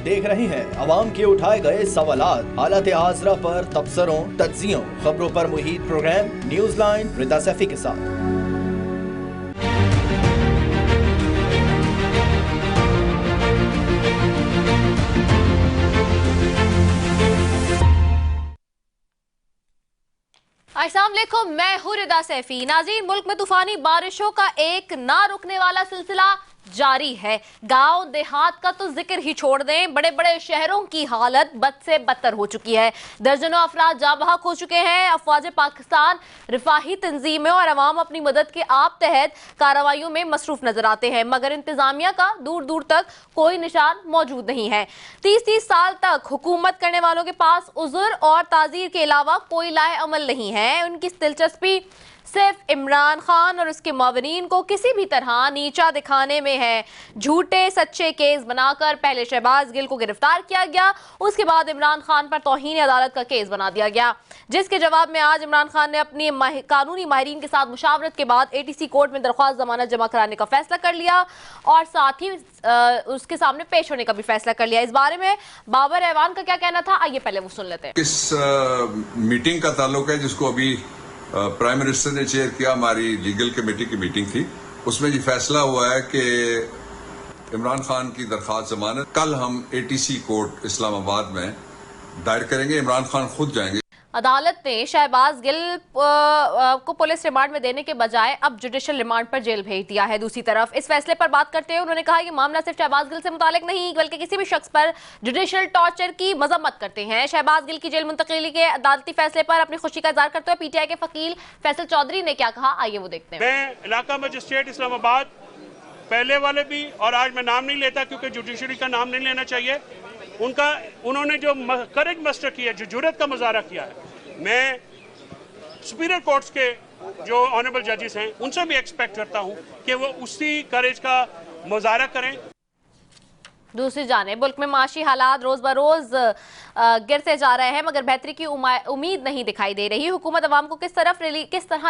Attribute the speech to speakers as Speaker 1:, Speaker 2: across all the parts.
Speaker 1: देख रहे हैं अवाम के उठाए गए सवालात, हालत आजरा पर तबसरों, तज्जियों, खबरों पर मुहित प्रोग्राम न्यूज लाइन रिदा सैफी के साथ।
Speaker 2: अस्सलाम वालेकुम, मैं हूं रिदा सैफी। नाज़रीन, मुल्क में तूफानी बारिशों का एक ना रुकने वाला सिलसिला जारी है। गांव देहात का तो जिक्र ही छोड़ दें, बड़े बड़े शहरों की हालत बद से बदतर हो चुकी है। दर्जनों अफराद जाँ बहक हो चुके हैं। अफवाज पाकिस्तान, रिफाही तंजीमें और अवाम अपनी मदद के आप तहत कार्रवाइयों में मसरूफ नजर आते हैं, मगर इंतजामिया का दूर दूर तक कोई निशान मौजूद नहीं है। 30-30 साल तक हुकूमत करने वालों के पास उज़्र और ताज़ीर के अलावा कोई लाए अमल नहीं है। उनकी दिलचस्पी सिर्फ इमरान खान और उसके मावरीन को किसी भी तरह नीचा दिखाने में है। झूठे सच्चे केस बनाकर पहले शहबाज गिल को गिरफ्तार किया गया, उसके बाद इमरान खान पर तौहीन अदालत का केस बना दिया गया, जिसके जवाब में आज इमरान खान ने अपनी कानूनी माहिरीन के साथ मुशावरत के बाद ATC कोर्ट में दरख्वास्त जमानत जमा कराने का फैसला कर लिया और साथ ही उसके सामने पेश होने का भी फैसला कर लिया। इस बारे में बाबर ऐवान का क्या कहना था, आइए पहले वो सुन लेते हैं।
Speaker 3: इस मीटिंग का ताल्लुक है जिसको अभी प्राइम मिनिस्टर ने चेयर किया, हमारी लीगल कमेटी की मीटिंग थी, उसमें ये फैसला हुआ है कि इमरान खान की दरखास्त जमानत कल हम ATC कोर्ट इस्लामाबाद में दायर करेंगे। इमरान खान खुद जाएंगे।
Speaker 2: अदालत ने शहबाज गिल को पुलिस रिमांड में देने के बजाय अब जुडिशल रिमांड पर जेल भेज दिया है। दूसरी तरफ इस फैसले पर बात करते हुए उन्होंने कहा कि मामला सिर्फ शहबाज गिल से मुतालिक नहीं बल्कि किसी भी शख्स पर जुडिशल टॉर्चर की मजम्मत करते हैं। शहबाज गिल की जेल मुंतकिली के अदालती फैसले पर अपनी खुशी का इजहार करते हुए PTI के वकील फैसल चौधरी ने क्या कहा, आइए वो देखते हैं।
Speaker 4: मैं इलाका मजिस्ट्रेट इस्लामाबाद पहले वाले भी, और आज मैं नाम नहीं लेता क्योंकि जुडिशरी का नाम नहीं लेना चाहिए, उन्होंने जो करेज मस्टर किया, जो जुर्रत का मुजाहरा किया है, मैं सुपीरियर कोर्ट्स के जो ऑनरेबल जजेस हैं उनसे भी एक्सपेक्ट करता हूं कि वो उसी करेज का मुजाहरा करें।
Speaker 2: दूसरी जानिब मुल्क में माशी हालात रोज बरोज गिरते जा रहे हैं, मगर बेहतरी की उम्मीद नहीं दिखाई दे रही। हुकूमत अवाम को किस तरह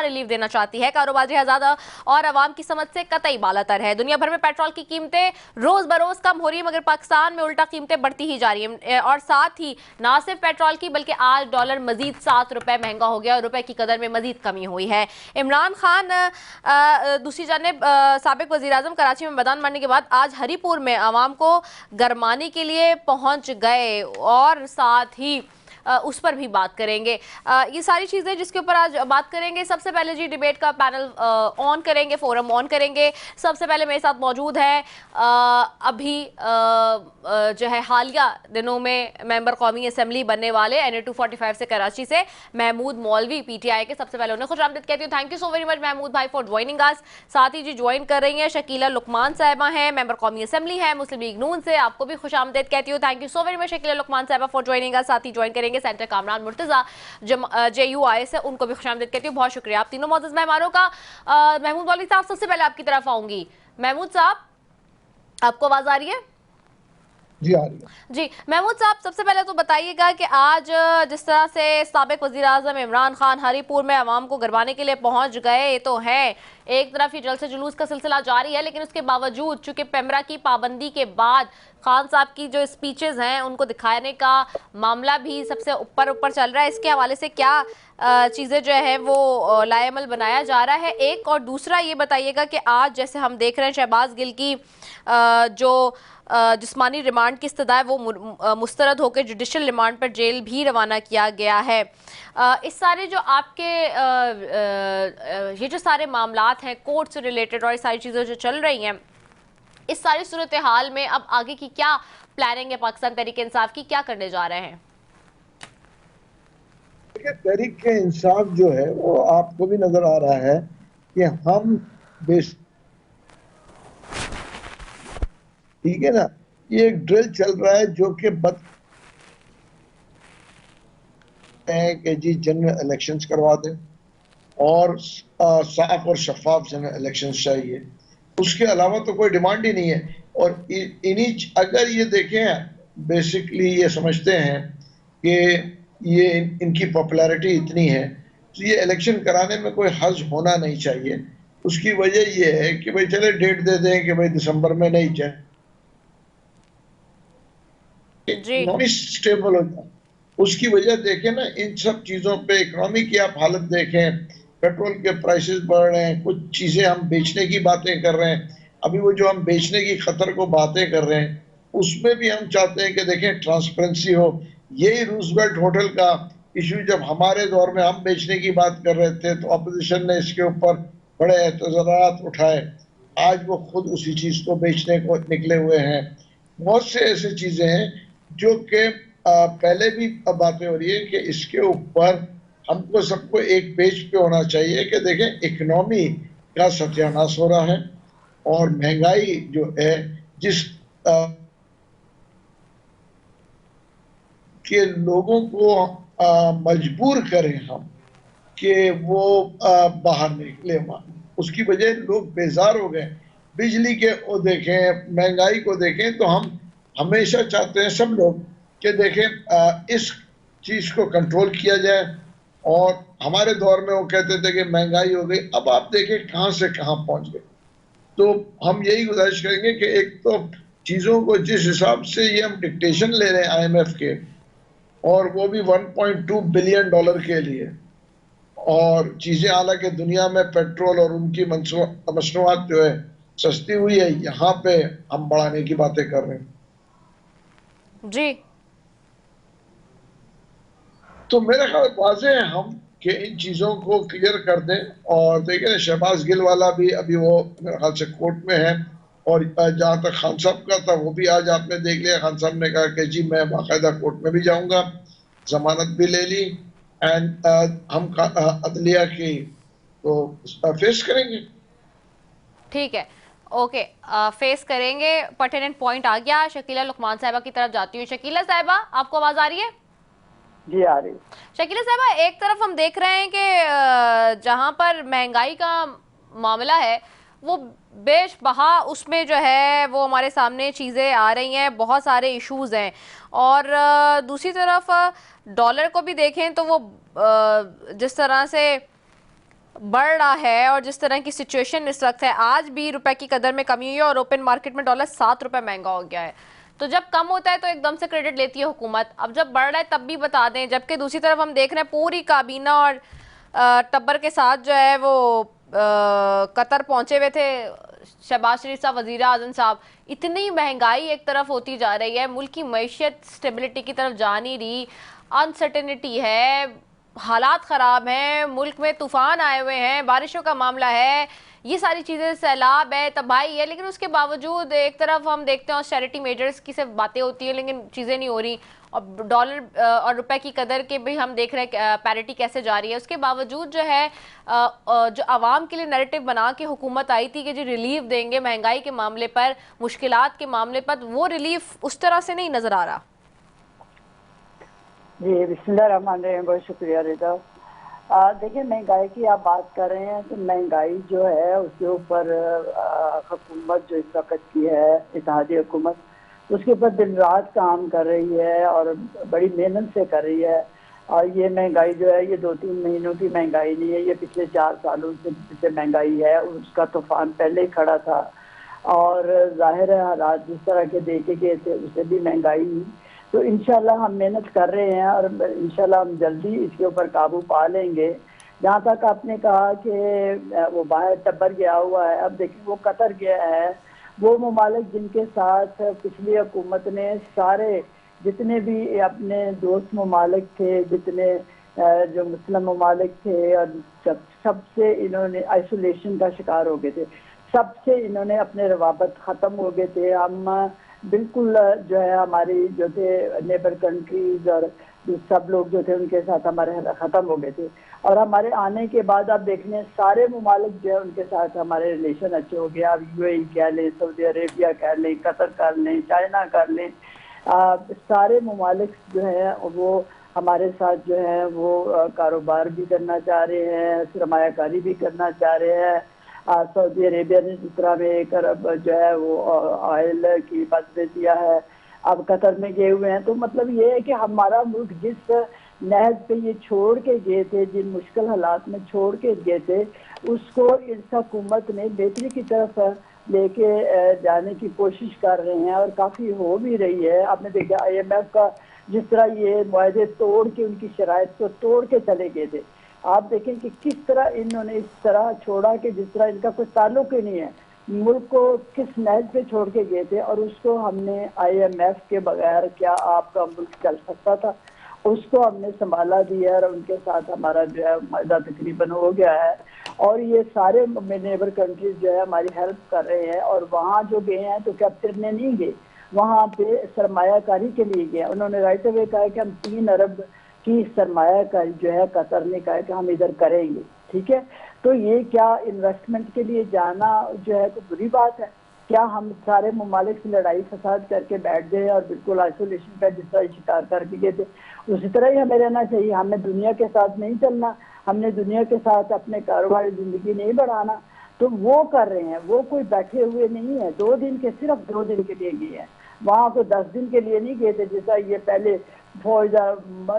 Speaker 2: रिलीफ देना चाहती है, कारोबारी आज़ादा और अवाम की समझ से कतई बालातर है। दुनिया भर में पेट्रोल की कीमतें रोज बरोज कम हो रही है, मगर पाकिस्तान में उल्टा कीमतें बढ़ती ही जा रही हैं। और साथ ही ना सिर्फ पेट्रोल की बल्कि आज डॉलर मजीद 7 रुपए महंगा हो गया और रुपए की कदर में मजीद कमी हुई है। इमरान खान दूसरी जानिब साबिक वज़ीर आज़म कराची में मैदान मारने के बाद आज हरीपुर में अवाम को गरमाने के लिए पहुंच गए और साथ ही उस पर भी बात करेंगे। ये सारी चीज़ें जिसके ऊपर आज बात करेंगे। सबसे पहले जी डिबेट का पैनल ऑन करेंगे, फोरम ऑन करेंगे। सबसे पहले मेरे साथ मौजूद है अभी जो है हालिया दिनों में मेंबर कौमी असम्बली बनने वाले NA 245 से कराची से महमूद मौलवी PTI के। सबसे पहले उन्हें खुशामदीद कहती हूँ। Thank you so very much Mahmood भाई फॉर ज्वाइनिंग अस। साथ ही जी ज्वाइन कर रही हैं शकीला लुकमान साहिबा हैं, मेंबर कौमी असम्बली है मुस्लिम लीग नून से, आपको भी खुशामदीद कहती हूँ। Thank you so very much Shakeela Luqman साहिबा फॉर ज्वाइनिंग अस। साथ ही ज्वाइन करेंगे सेंटर कामरान मुर्तजा JUI से, उनको भी खुशामदीद कहती हूँ। बहुत शुक्रिया आप तीनों मौजूद मेहमानों का। महमूद मौलवी साहब, सबसे पहले आपकी तरफ आऊंगी। महमूद साहब, आपको आवाज आ रही है?
Speaker 5: जी आ रही है।
Speaker 2: जी महमूद साहब, सबसे पहले तो बताइएगा कि आज जिस तरह से साबिक वज़ीर आज़म इमरान खान हरीपुर में अवाम को गरबाने के लिए पहुंच गए तो है, एक तरफ ही जलसे जुलूस का सिलसिला जारी है, लेकिन उसके बावजूद चूंकि पेमरा की पाबंदी के बाद खान साहब की जो स्पीचेस हैं उनको दिखाने का मामला भी सबसे ऊपर चल रहा है। इसके हवाले से क्या चीज़ें जो है वो लाएमल बनाया जा रहा है, एक? और दूसरा ये बताइएगा कि आज जैसे हम देख रहे हैं शहबाज गिल की जो जिस्मानी रिमांड की इस्तदा है वो मुस्तरद होकर जुडिशल रिमांड पर जेल भी रवाना किया गया है। इस सारे जो आपके ये जो सारे मामलात हैं कोर्ट से रिलेटेड और ये सारी चीज़ें जो चल रही हैं, इस सारी सूरत हाल में अब आगे की क्या प्लानिंग है पाकिस्तान तहरीक इंसाफ की, क्या करने जा रहे हैं?
Speaker 5: तहरीक इंसाफ जो है वो आपको भी नजर आ रहा है कि हम ठीक है ना, ये एक ड्रिल चल रहा है जो कि कि जी जनरल इलेक्शंस करवा दें और साफ और शफाफ जनरल इलेक्शंस चाहिए, उसके अलावा तो कोई डिमांड ही नहीं है। और इन्हीं अगर ये देखें बेसिकली ये समझते हैं कि ये इनकी पॉपुलैरिटी इतनी है तो ये इलेक्शन कराने में कोई हर्ज होना नहीं चाहिए। उसकी वजह ये है कि भाई चले डेट दे दें कि भाई दिसंबर में नहीं जाए, इकोनॉमी स्टेबल हो जाए। उसकी वजह देखें ना, इन सब चीजों पे इकोनॉमी की आप हालत देखें, पेट्रोल के प्राइसेस बढ़ रहे हैं, कुछ चीजें हम बेचने की बातें कर रहे हैं, अभी वो जो हम बेचने की खतर को बातें कर रहे हैं, उसमें भी हम चाहते हैं कि देखें ट्रांसपेरेंसी हो। यही रूजवेल्ट होटल का इशू जब हमारे दौर में हम बेचने की बात कर रहे थे तो अपोजिशन ने इसके ऊपर बड़े एतजारात उठाए, आज वो खुद उसी चीज को बेचने को निकले हुए हैं। बहुत से ऐसी चीजें हैं जो कि पहले भी बातें हो रही है कि इसके ऊपर हमको सबको एक पेज पे होना चाहिए कि देखें इकोनॉमी का सत्यानाश हो रहा है और महंगाई जो है जिस के लोगों को मजबूर करें हम कि वो बाहर निकले, उसकी वजह लोग बेजार हो गए। बिजली के वो देखें, महंगाई को देखें, तो हम हमेशा चाहते हैं सब लोग कि देखें इस चीज को कंट्रोल किया जाए। और हमारे दौर में वो कहते थे कि महंगाई हो गई, अब आप देखें कहां से कहां पहुंच गए। तो हम यही गुजारिश करेंगे कि एक तो चीजों को जिस हिसाब से ये हम डिक्टेशन ले रहे हैं IMF के, और वो भी $1.2 बिलियन के लिए, और चीजें हालांकि दुनिया में पेट्रोल और उनकी मसनूआत जो है सस्ती हुई है, यहाँ पे हम बढ़ाने की बातें कर रहे हैं
Speaker 2: जी।
Speaker 5: तो मेरा ख्याल वाजे है हम कि इन चीजों को क्लियर कर दें। और देखिए शहबाज गिल वाला भी अभी वो मेरे ख्याल से कोर्ट में है, और जहाँ तक खान साहब का था वो भी आज आपने देख लिया, खान साहब ने कहा कि जी मैं बाकायदा कोर्ट में भी जाऊंगा, जमानत भी ले ली, एंड हम अदलिया की तो फेस करेंगे।
Speaker 2: ठीक है, ओके, फेस करेंगे। पर्टिनेंट पॉइंट आ गया। शकीला लुकमान साहिबा की तरफ जाती हूँ। शकीला साहिबा, आपको आवाज आ रही है?
Speaker 6: जी आ रही।
Speaker 2: शकीला साहिबा, एक तरफ हम देख रहे हैं कि जहां पर महंगाई का मामला है वो बेशबहा, उसमें जो है वो हमारे सामने चीज़ें आ रही हैं, बहुत सारे इश्यूज हैं। और दूसरी तरफ डॉलर को भी देखें तो वो जिस तरह से बढ़ रहा है और जिस तरह की सिचुएशन इस वक्त है, आज भी रुपए की कदर में कमी हुई है और ओपन मार्केट में डॉलर 7 रुपए महंगा हो गया है। तो जब कम होता है तो एकदम से क्रेडिट लेती है हुकूमत, अब जब बढ़ रहा है तब भी बता दें। जबकि दूसरी तरफ हम देख रहे हैं पूरी काबीना और टब्बर के साथ जो है वो कतर पहुंचे हुए थे, शहबाज शरीफ साहब, वजीर आजम साहब। इतनी महंगाई एक तरफ होती जा रही है, मुल्क की मैशियत स्टेबिलिटी की तरफ जा नहीं रही, अनसर्टेनिटी है, हालात ख़राब हैं, मुल्क में तूफ़ान आए हुए हैं, बारिशों का मामला है, ये सारी चीज़ें, सैलाब है, तबाही है। लेकिन उसके बावजूद एक तरफ हम देखते हैं ऑस्टेरिटी मेजर्स की सिर्फ बातें होती हैं लेकिन चीज़ें नहीं हो रही। और डॉलर और रुपए की कदर के भी हम देख रहे हैं पैरिटी कैसे जा रही है। उसके बावजूद जो है जो आवाम के लिए नैरेटिव बना के हुकूमत आई थी कि जी रिलीफ देंगे महंगाई के मामले पर, मुश्किलात के मामले पर, वो रिलीफ उस तरह से नहीं नज़र आ रहा।
Speaker 6: जी बिस्मिल्लाहिर्रहमानिर्रहीम, बहुत शुक्रिया रिदा। देखिए महंगाई की आप बात कर रहे हैं तो महंगाई जो है उसके ऊपर हुकूमत जो इस वक्त की है, इत्तेहादी हुकूमत, उसके ऊपर दिन रात काम कर रही है और बड़ी मेहनत से कर रही है। और ये महंगाई जो है ये 2-3 महीनों की महंगाई नहीं है, ये पिछले 4 सालों से महंगाई है। उसका तूफान पहले ही खड़ा था और जाहिर है हालात जिस तरह के देखे गए थे उससे भी महंगाई। तो इंशाल्लाह हम मेहनत कर रहे हैं और इंशाल्लाह हम जल्दी इसके ऊपर काबू पा लेंगे। जहाँ तक आपने कहा कि वो बाहर टब्बर गया हुआ है, अब देखिए वो कतर गया है, वो ममालिक जिनके साथ पिछली हुकूमत ने सारे जितने भी अपने दोस्त ममालिक थे, जितने जो मुस्लिम ममालिक थे, और सबसे इन्होंने आइसोलेशन का शिकार हो गए थे, सबसे इन्होंने अपने रवाबत ख़त्म हो गए थे। हम बिल्कुल जो है हमारी जो थे नेबर कंट्रीज और सब लोग जो थे उनके साथ हमारे ख़त्म हो गए थे। और हमारे आने के बाद आप देख लें सारे ममालिक जो है उनके साथ हमारे रिलेशन अच्छे हो गए। आप UAE कह लें, सऊदी अरेबिया कह लें, कतर कर लें, चाइना कर लें, सारे ममालिक जो है वो हमारे साथ जो है वो कारोबार भी करना चाह रहे हैं, सरमायाकारी भी करना चाह रहे हैं। सऊदी अरेबिया ने जिस तरह में 1 अरब जो है वो ऑयल की बस दे दिया है, अब कतर में गए हुए हैं। तो मतलब ये है कि हमारा मुल्क जिस नहज पे ये छोड़ के गए थे, जिन मुश्किल हालात में छोड़ के गए थे, उसको इस हुकूमत ने बेहतरी की तरफ लेके जाने की कोशिश कर रहे हैं और काफ़ी हो भी रही है। आपने देखा IMF का जिस तरह ये मुआहदे तोड़ के, उनकी शराइत को तोड़ के चले गए थे, आप देखें कि किस तरह इन्होंने इस तरह छोड़ा कि जिस तरह इनका कोई ताल्लुक ही नहीं है, मुल्क को किस नहज पे छोड़ के गए थे। और उसको हमने IMF के बगैर क्या आपका मुल्क चल सकता था, उसको हमने संभाला दिया और उनके साथ हमारा जो है मुआहदा तकरीबन हो गया है। और ये सारे नेबर कंट्रीज जो है हमारी हेल्प कर रहे हैं। और वहाँ जो गए हैं तो क्या फिरने नहीं गए, वहाँ पे सरमायाकारी के लिए गए। उन्होंने राइट अवे कहा कि हम 3 अरब की सरमायाकारी जो है कतर ने कहा कि हम इधर करेंगे, ठीक है। तो ये क्या इन्वेस्टमेंट के लिए जाना जो है तो बुरी बात है? क्या हम सारे ममालिक से लड़ाई फसाद करके बैठ गए और बिल्कुल आइसोलेशन का जिस तरह शिकार करके गए थे, उसी तरह ही हमें रहना चाहिए। हमें दुनिया के साथ नहीं चलना, हमने दुनिया के साथ अपने कारोबारी ज़िंदगी नहीं बढ़ाना। तो वो कर रहे हैं, वो कोई बैठे हुए नहीं है। 2 दिन के, सिर्फ 2 दिन के लिए गए हैं वहाँ, को 10 दिन के लिए नहीं गए थे जैसा ये पहले फौज,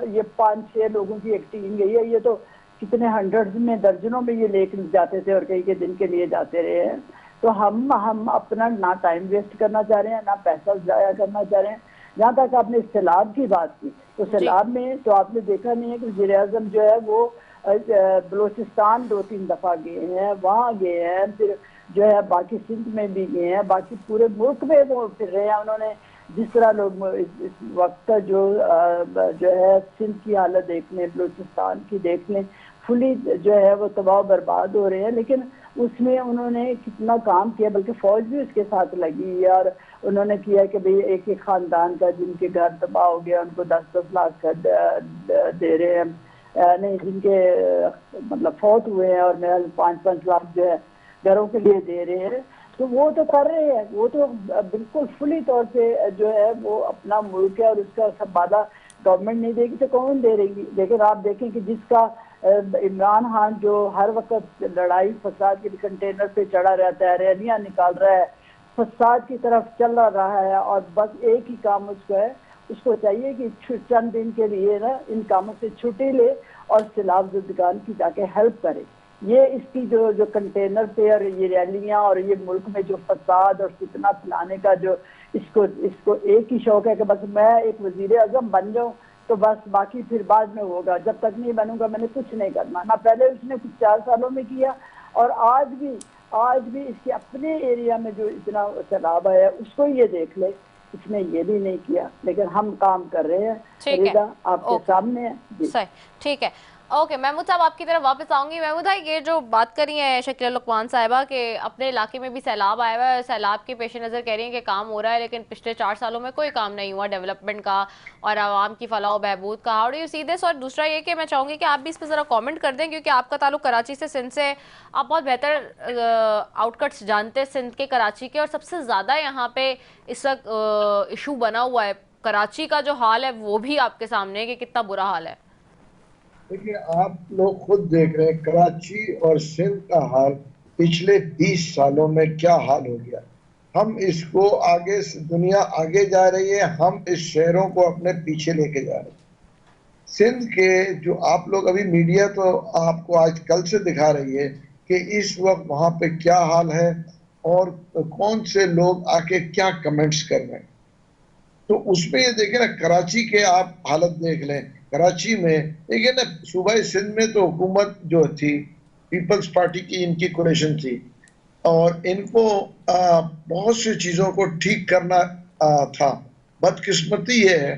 Speaker 6: ये 5-6 लोगों की एक टीम गई है। ये तो कितने हंड्रेड्स में, दर्जनों में ये लेकर जाते थे और कई के दिन के लिए जाते रहे हैं। तो हम अपना ना टाइम वेस्ट करना चाह रहे हैं, ना पैसा जाया करना चाह रहे हैं। जहाँ तक आपने सैलाब की बात की, तो सैलाब में तो आपने देखा नहीं है कि वज़ीर-ए-आज़म जो है वो बलूचिस्तान 2-3 दफ़ा गए हैं, वहाँ गए हैं, फिर जो है बाकी सिंध में भी गए हैं, बाकी पूरे मुल्क में वो फिर रहे हैं। उन्होंने जिस तरह लोग इस वक्त जो है सिंध की हालत देख लें, बलूचिस्तान की देख लें, फुली जो है वो तबाह बर्बाद हो रहे हैं। लेकिन उसमें उन्होंने कितना काम किया, बल्कि फौज भी उसके साथ लगी है। और उन्होंने किया कि भाई एक एक ख़ानदान का जिनके घर तबाह हो गया उनको 10-10 लाख दे रहे हैं, नहीं जिनके मतलब फौत हुए हैं और मेरा 5-5 लाख जो है घरों के लिए दे रहे हैं। तो वो तो कर रहे हैं, वो तो बिल्कुल फुली तौर पे जो है वो अपना मुल्क है और उसका सब वादा गवर्नमेंट नहीं देगी तो कौन दे रही। लेकिन आप देखें कि जिसका इमरान खान जो हर वक्त लड़ाई फसाद के कंटेनर पे चढ़ा रहता है, रैलियां निकाल रहा है, फसाद की तरफ चल रहा है और बस एक ही काम उसको है, उसको चाहिए कि चंद दिन के लिए ना इन कामों से छुट्टी ले और सैलाब ज़दगान की जाके हेल्प करे। ये इसकी जो कंटेनर पे और ये रैलियां और ये मुल्क में जो फसाद और फितना फैलाने का जो इसको एक ही शौक है कि बस मैं एक वज़ीर-ए-आज़म बन जाऊं तो बस बाकी फिर बाद में होगा, जब तक नहीं बनूंगा मैंने कुछ नहीं करना। ना पहले उसने कुछ 4 सालों में किया और आज भी इसके अपने एरिया में जो इतना सैलाब है उसको ये देख ले, इसने ये भी नहीं किया। लेकिन हम काम कर रहे हैं, रिदा आपके सामने है।
Speaker 2: सही, ठीक है। ओके महमूद साहब, आपकी तरफ वापस आऊंगी। महमूद भाई, ये जो बात करी है शकीला लुकमान साहिबा के अपने इलाके में भी सैलाब आया हुआ है, सैलाब के पेश नज़र कह रही हैं कि काम हो रहा है, लेकिन पिछले 4 सालों में कोई काम नहीं हुआ डेवलपमेंट का और आवाम की फलाह व बहबूद का। How do you see this? और दूसरा ये कि मैं चाहूँगी कि आप भी इस पर ज़रा कॉमेंट कर दें, क्योंकि आपका ताल्लुक कराची से, सिंध से, आप बहुत बेहतर आउटकट्स जानते हैं सिंध के, कराची के। और सबसे ज़्यादा यहाँ पे इस वक्त इशू बना हुआ है कराची का, जो हाल है वो भी आपके सामने है कि कितना बुरा हाल है।
Speaker 5: देखिए, आप लोग खुद देख रहे हैं कराची और सिंध का हाल पिछले 20 सालों में क्या हाल हो गया। हम इसको आगे, दुनिया आगे जा रही है, हम इस शहरों को अपने पीछे लेके जा रहे हैं। सिंध के जो आप लोग अभी मीडिया तो आपको आज कल से दिखा रही है कि इस वक्त वहाँ पे क्या हाल है और कौन से लोग आके क्या कमेंट्स कर रहे हैं। तो उसमें ये देखें ना, कराची के आप हालत देख लें। कराची में देखिए ना, सूबाई सिंध में तो हुकूमत जो थी पीपल्स पार्टी की, इनकी कोलेशन थी और इनको बहुत सी चीज़ों को ठीक करना था। बदकिस्मती ये है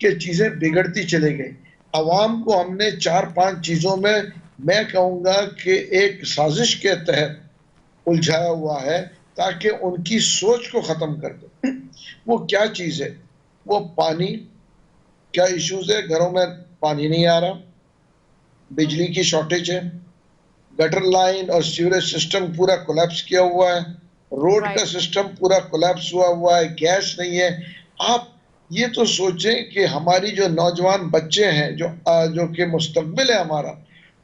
Speaker 5: कि चीज़ें बिगड़ती चली गई। अवाम को हमने 4-5 चीज़ों में, मैं कहूँगा कि एक साजिश के तहत उलझाया हुआ है ताकि उनकी सोच को ख़त्म कर दे। वो क्या चीज़ है? वो पानी, क्या इश्यूज है, घरों में पानी नहीं आ रहा, बिजली की शॉर्टेज है, गटर लाइन और सीवरेज सिस्टम पूरा कोलैप्स किया हुआ है, रोड का सिस्टम पूरा कोलैप्स हुआ है, गैस नहीं है। आप ये तो सोचें कि हमारी जो नौजवान बच्चे हैं, जो कि मुस्तकबिल है हमारा,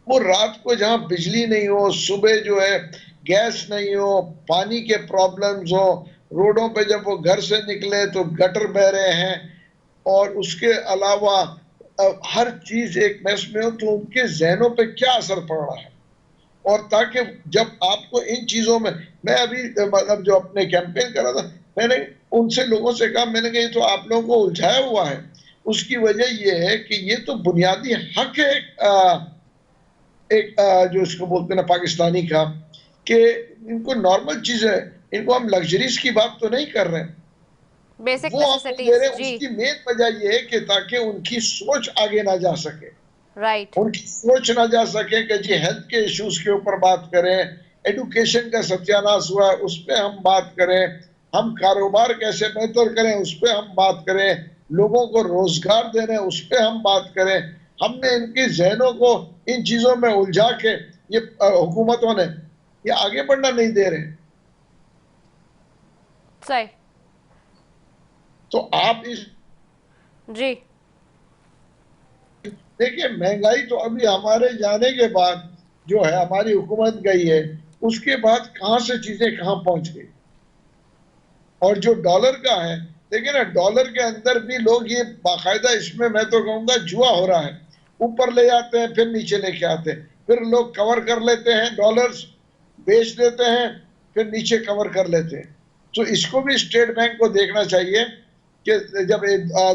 Speaker 5: वो रात को जहाँ बिजली नहीं हो, सुबह जो है गैस नहीं हो, पानी के प्रॉब्लम्स हो, रोडों पे जब वो घर से निकले तो गटर बह रहे हैं और उसके अलावा हर चीज एक मैस में हो, तो उनके जहनों पे क्या असर पड़ रहा है। और ताकि जब आपको इन चीजों में, मैं अभी मतलब जो अपने कैंपेन कर रहा था, मैंने उनसे लोगों से कहा, मैंने कहा ये तो आप लोगों को उलझाया हुआ है। उसकी वजह ये है कि ये तो बुनियादी हक है जो इसको बोलते हैं ना पाकिस्तानी का, कि इनको नॉर्मल चीजें, इनको हम लग्जरीज की बात तो नहीं कर रहे हैं,
Speaker 2: बेसिक
Speaker 5: वो हम दे रहे
Speaker 2: नेसेसिटीज।
Speaker 5: हैं।
Speaker 2: जी,
Speaker 5: उसकी मेन वजह ये है कि ताकि उनकी सोच आगे ना जा सके,
Speaker 2: राइट।
Speaker 5: उनकी सोच ना जा सके कि जी हेल्थ के इश्यूज के ऊपर बात करें, एजुकेशन का सत्यानाश हुआ है उस पर हम बात करें, हम कारोबार कैसे बेहतर करें उस पर हम बात करें, लोगों को रोजगार दे रहे हैं उस पर हम बात करें। हमने इनके जहनों को इन चीजों में उलझा के ये हुकूमतों ने ये आगे बढ़ना नहीं दे रहे।
Speaker 2: सही।
Speaker 5: तो आप इस
Speaker 2: जी,
Speaker 5: देखिए, महंगाई तो अभी हमारे जाने के बाद जो है, हमारी हुकूमत गई है, उसके बाद कहां से चीजें कहां पहुंच गई। और जो डॉलर का है, देखिए ना, डॉलर के अंदर भी लोग ये बाकायदा, इसमें मैं तो कहूंगा जुआ हो रहा है। ऊपर ले जाते हैं फिर नीचे लेके आते हैं, फिर लोग कवर कर लेते हैं, डॉलर्स बेच देते हैं, फिर नीचे कवर कर लेते हैं। तो इसको भी स्टेट बैंक को देखना चाहिए कि जब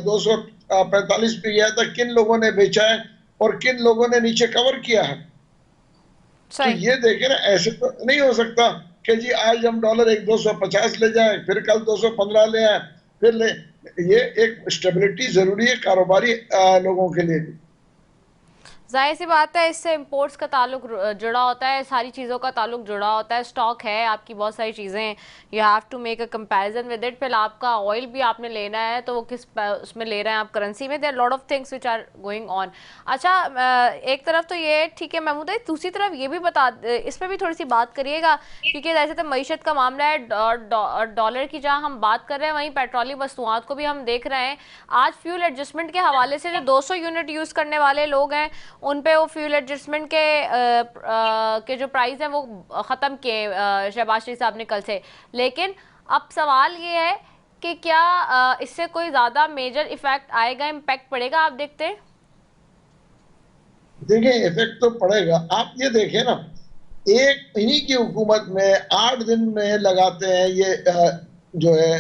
Speaker 5: 245 पे गया था, किन लोगों ने बेचा है और किन लोगों ने नीचे कवर किया है। तो
Speaker 2: सही।
Speaker 5: ये देखे ना, ऐसे तो नहीं हो सकता कि जी आज हम डॉलर 250 ले जाएं, फिर कल 215 ले आए, फिर ले। ये एक स्टेबिलिटी जरूरी है कारोबारी लोगों के लिए भी।
Speaker 2: जाहिर सी बात है, इससे इंपोर्ट्स का ताल्लुक जुड़ा होता है, सारी चीज़ों का ताल्लुक जुड़ा होता है। स्टॉक है आपकी, बहुत सारी चीज़ें, you have to make a comparison with it. फिर आपका ऑयल भी आपने लेना है तो वो किस उसमें ले रहे हैं आप, करेंसी में। There lot of things which are going on. अच्छा, एक तरफ तो ये ठीक है महमूद है, दूसरी तरफ ये भी बता, इस पर भी थोड़ी सी बात करिएगा, क्योंकि जैसे तो मईशत का मामला है, डॉलर की जहाँ हम बात कर रहे हैं, वहीं पेट्रोलियम वस्तुआत को भी हम देख रहे हैं। आज फ्यूल एडजस्टमेंट के हवाले से जो 200 यूनिट यूज़ करने वाले लोग हैं, उन पे वो फ्यूल एडजस्टमेंट के जो प्राइस हैं वो ख़त्म किए शहबाज शरीफ साहब ने कल से। लेकिन अब सवाल ये है कि क्या इससे कोई ज़्यादा मेजर इफेक्ट आएगा, इम्पैक्ट पड़ेगा? आप देखते हैं?
Speaker 5: देखिए, इफेक्ट तो पड़ेगा। आप ये देखें ना, एक इन्हीं की हुकूमत में 8 दिन में लगाते हैं ये जो है,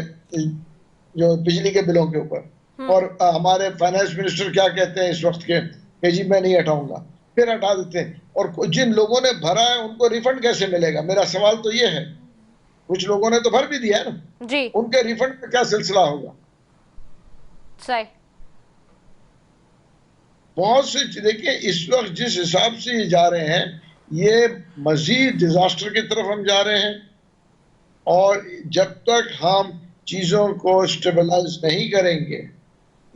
Speaker 5: जो बिजली के बिलों के ऊपर। और हमारे फाइनेंस मिनिस्टर क्या कहते हैं इस वक्त के, कि जी मैं नहीं हटाऊंगा, फिर हटा देते हैं। और जिन लोगों ने भरा है उनको रिफंड कैसे मिलेगा? मेरा सवाल तो ये है। कुछ लोगों ने तो भर भी दिया है ना
Speaker 2: जी,
Speaker 5: उनके रिफंड का क्या सिलसिला होगा?
Speaker 2: सही।
Speaker 5: बहुत से, देखिए इस वक्त जिस हिसाब से ये जा रहे हैं, ये मजीद डिजास्टर की तरफ हम जा रहे हैं। और जब तक हम चीजों को स्टेबलाइज नहीं करेंगे,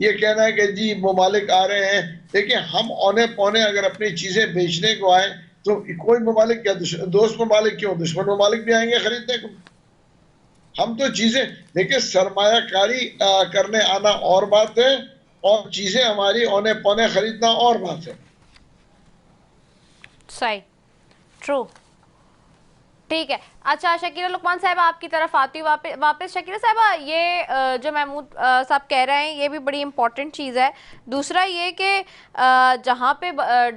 Speaker 5: ये कहना है कि जी ममालिक आ रहे हैं, देखिए हम औने पौने अगर अपनी चीजें बेचने को आए तो कोई ममालिक क्या, दोस्त ममालिक क्यों, दुश्मन ममालिक भी आएंगे खरीदने को। हम तो चीजें, देखिए सरमायाकारी करने आना और बात है, और चीजें हमारी औने पौने खरीदना और बात है।
Speaker 2: सही, ट्रू, ठीक है। अच्छा, शकीरा लुकमान साहब आपकी तरफ आती हूँ वापस। शकीरा साहबा, ये जो महमूद साहब कह रहे हैं ये भी बड़ी इंपॉर्टेंट चीज़ है। दूसरा ये कि जहाँ पे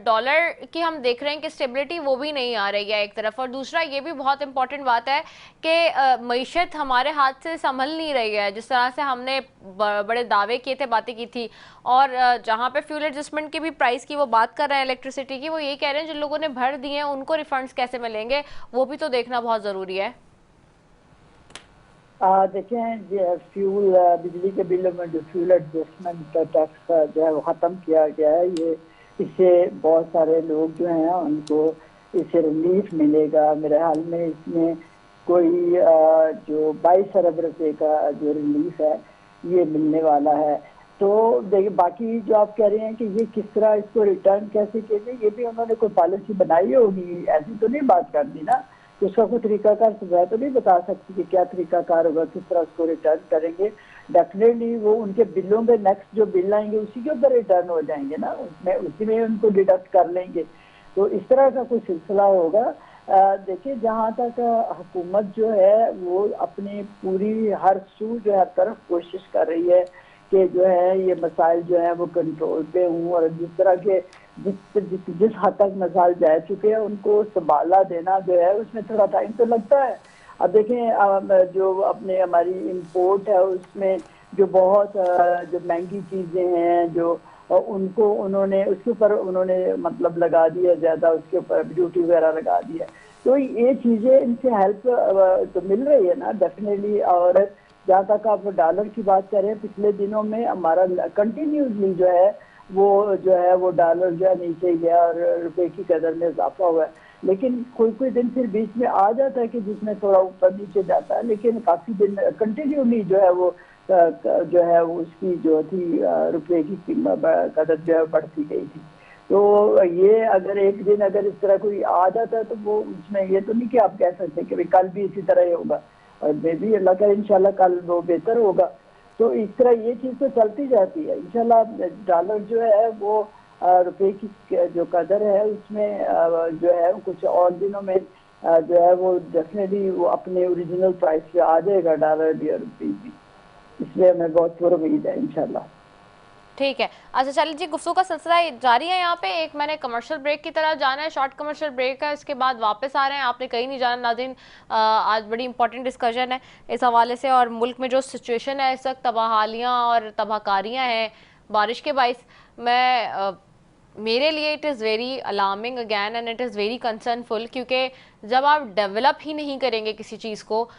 Speaker 2: डॉलर की हम देख रहे हैं कि स्टेबिलिटी वो भी नहीं आ रही है एक तरफ, और दूसरा ये भी बहुत इंपॉर्टेंट बात है कि मईशत हमारे हाथ से संभल नहीं रही है जिस तरह से हमने बड़े दावे किए थे, बातें की थी। और जहाँ पे फ्यूल एडजस्टमेंट की भी प्राइस की वो बात कर रहे हैं, इलेक्ट्रिसिटी की, वो ये कह रहे हैं जिन लोगों ने भर दिए हैं उनको रिफंड्स कैसे मिलेंगे, वो भी तो देखना बहुत ज़रूरी है।
Speaker 6: देखें, फ्यूल बिजली के बिलों में जो फ्यूल एडजस्टमेंट टैक्स जो है वो ख़त्म किया गया है। ये इससे बहुत सारे लोग जो हैं उनको इससे रिलीफ मिलेगा। मेरे हाल में इसमें कोई जो 22 अरब रुपए का जो रिलीफ है ये मिलने वाला है। तो देखिए, बाकी जो आप कह रहे हैं कि ये किस तरह इसको रिटर्न कैसे किए, ये भी उन्होंने कोई पॉलिसी बनाई होगी, ऐसी तो नहीं बात कर दी ना। उसका कोई तरीकाकार मैं तो नहीं बता सकती कि क्या तरीकाकार होगा, किस तरह उसको रिटर्न करेंगे। डेफिनेटली वो उनके बिलों में नेक्स्ट जो बिल आएंगे उसी के ऊपर रिटर्न हो जाएंगे ना, उसमें उसी में उनको डिडक्ट कर लेंगे। तो इस तरह का कोई सिलसिला होगा। देखिए, जहाँ तक हुकूमत जो है वो अपनी पूरी हर सू जो है हर तरफ कोशिश कर रही है कि जो है ये मसाइल जो है वो कंट्रोल पे हों। और जिस तरह के जिस हद तक मिसाल जा चुके हैं उनको संभाला देना जो है उसमें थोड़ा टाइम तो लगता है। अब देखें जो अपने हमारी इंपोर्ट है उसमें जो बहुत जो महंगी चीज़ें हैं जो उनको उन्होंने उसके ऊपर उन्होंने मतलब लगा दिया ज़्यादा, उसके ऊपर ड्यूटी वगैरह लगा दिया। तो ये चीज़ें इनसे हेल्प तो मिल रही है ना डेफिनेटली। और जहाँ तक आप डॉलर की बात करें, पिछले दिनों में हमारा कंटिन्यूसली जो है वो डॉलर जो है नीचे गया और रुपए की कदर में इजाफा हुआ है। लेकिन कोई दिन फिर बीच में आ जाता है कि जिसमें थोड़ा ऊपर नीचे जाता है, लेकिन काफ़ी दिन कंटिन्यूली जो है वो उसकी जो थी रुपए की कदर जो है बढ़ती गई थी। तो ये अगर एक दिन अगर इस तरह कोई आ जाता है तो वो उसमें ये तो नहीं कि आप कह सकते कि भाई कल भी इसी तरह ही होगा, और मे भी अल्लाह का इंशाल्लाह कल वो बेहतर होगा। तो इस तरह ये चीज़ तो चलती जाती है इंशाल्लाह। डॉलर जो है वो रुपए की जो कदर है उसमें जो है कुछ और दिनों में जो है वो डेफिनेटली वो अपने ओरिजिनल प्राइस पे आ जाएगा, डॉलर भी और रुपये भी। इसलिए हमें बहुत पूरी उम्मीद है इंशाल्लाह।
Speaker 2: ठीक है। अच्छा चलिए जी, गुफ्तगू का सिलसिला जारी है। यहाँ पे एक मैंने कमर्शियल ब्रेक की तरफ जाना है, शॉर्ट कमर्शियल ब्रेक है, इसके बाद वापस आ रहे हैं। आपने कहीं नहीं जाना नाज़रीन, आज बड़ी इंपॉर्टेंट डिस्कशन है इस हवाले से, और मुल्क में जो सिचुएशन है इस वक्त, तबाहालियाँ और तबाहकारियाँ हैं बारिश के बाइस, मेरे लिए it is very alarming again and it is very concernful. क्योंकि जब आप डेवलप ही नहीं करेंगे किसी चीज़ को,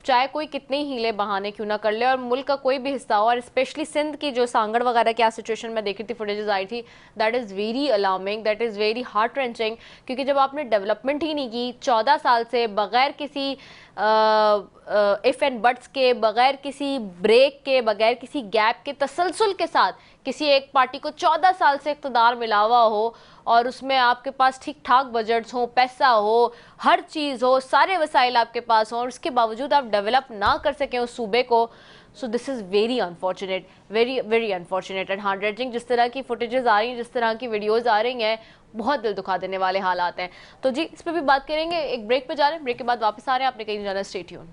Speaker 2: चाहे कोई कितने ही हीले बहाने क्यों ना कर ले, और मुल्क का कोई भी हिस्सा हो, और स्पेशली सिंध की जो सांगड़ वगैरह क्या सिचुएशन में देखी थी, फुटेजेस आई थी, that is very alarming, that is very heart wrenching. क्योंकि जब आपने डेवलपमेंट ही नहीं की 14 साल से, बगैर किसी इफ़ एंड बट्स के, बगैर किसी ब्रेक के, बगैर किसी गैप के, तसलसल के साथ किसी एक पार्टी को 14 साल से इक़्तिदार मिला हुआ हो, और उसमें आपके पास ठीक ठाक बजट्स हो, पैसा हो, हर चीज़ हो, सारे वसाइल आपके पास हों, और उसके बावजूद आप डेवलप ना कर सकें उस सूबे को, so this is very unfortunate, very very unfortunate and heart wrenching. जिस तरह की फुटेजेस आ रही हैं, जिस तरह की वीडियोज़ आ रही हैं, बहुत दिल दुखा देने वाले हालात हैं। तो जी इस पर भी बात करेंगे। एक ब्रेक पे जा रहे हैं, ब्रेक के बाद वापस आ रहे हैं। आपने कहीं जाना, स्टे ट्यून।